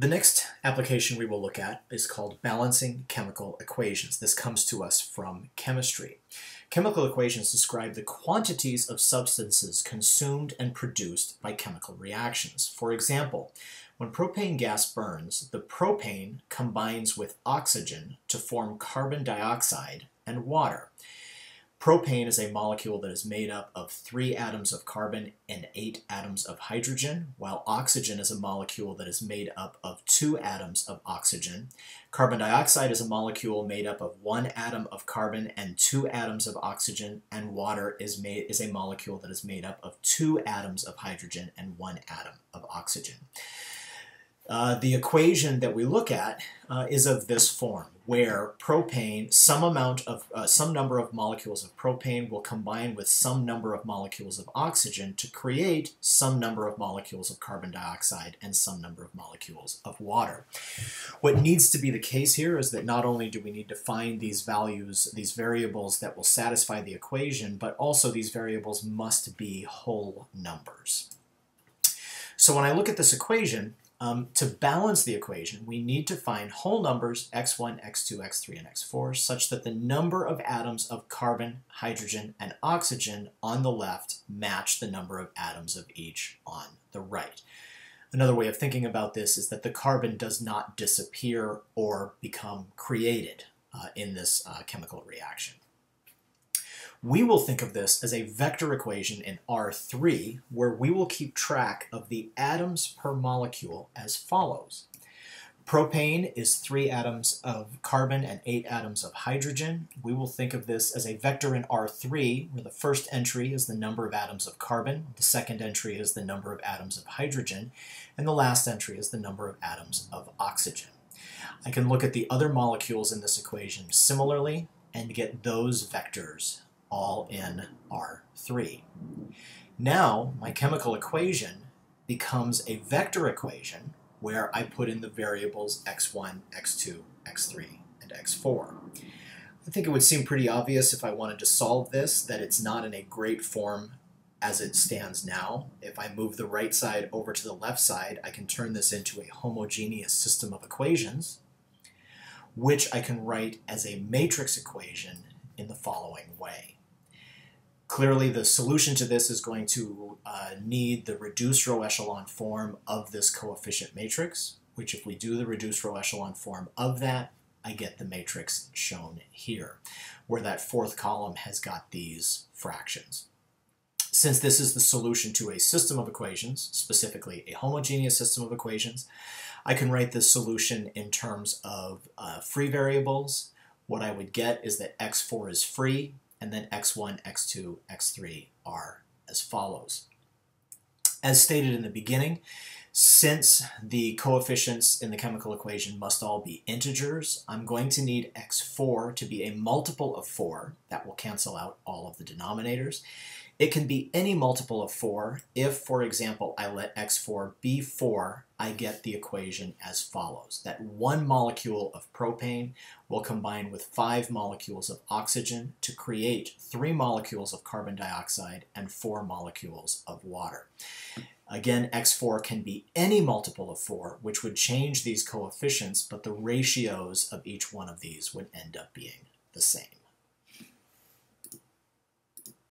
The next application we will look at is called balancing chemical equations. This comes to us from chemistry. Chemical equations describe the quantities of substances consumed and produced by chemical reactions. For example, when propane gas burns, the propane combines with oxygen to form carbon dioxide and water. Propane is a molecule that is made up of 3 atoms of carbon and 8 atoms of hydrogen, while oxygen is a molecule that is made up of 2 atoms of oxygen. Carbon dioxide is a molecule made up of 1 atom of carbon and 2 atoms of oxygen, and water is a molecule that is made up of 2 atoms of hydrogen and 1 atom of oxygen. The equation that we look at is of this form, where propane, some number of molecules of propane will combine with some number of molecules of oxygen to create some number of molecules of carbon dioxide and some number of molecules of water. What needs to be the case here is that not only do we need to find these values, these variables that will satisfy the equation, but also these variables must be whole numbers. So when I look at this equation, to balance the equation, we need to find whole numbers x1, x2, x3, and x4 such that the number of atoms of carbon, hydrogen, and oxygen on the left match the number of atoms of each on the right. Another way of thinking about this is that the carbon does not disappear or become created in this chemical reaction. We will think of this as a vector equation in R3, where we will keep track of the atoms per molecule as follows. Propane is 3 atoms of carbon and 8 atoms of hydrogen. We will think of this as a vector in R3, where the first entry is the number of atoms of carbon, the second entry is the number of atoms of hydrogen, and the last entry is the number of atoms of oxygen. I can look at the other molecules in this equation similarly and get those vectors all in R3. Now, my chemical equation becomes a vector equation where I put in the variables x1, x2, x3, and x4. I think it would seem pretty obvious if I wanted to solve this that it's not in a great form as it stands now. If I move the right side over to the left side, I can turn this into a homogeneous system of equations, which I can write as a matrix equation in the following way. Clearly, the solution to this is going to need the reduced row echelon form of this coefficient matrix, which if we do the reduced row echelon form of that, I get the matrix shown here, where that fourth column has got these fractions. Since this is the solution to a system of equations, specifically a homogeneous system of equations, I can write this solution in terms of free variables. What I would get is that x4 is free, and then x1, x2, x3 are as follows. As stated in the beginning, since the coefficients in the chemical equation must all be integers, I'm going to need x4 to be a multiple of 4. That will cancel out all of the denominators. It can be any multiple of 4. If, for example, I let x4 be 4, I get the equation as follows. That 1 molecule of propane will combine with 5 molecules of oxygen to create 3 molecules of carbon dioxide and 4 molecules of water. Again, x4 can be any multiple of 4, which would change these coefficients, but the ratios of each one of these would end up being the same.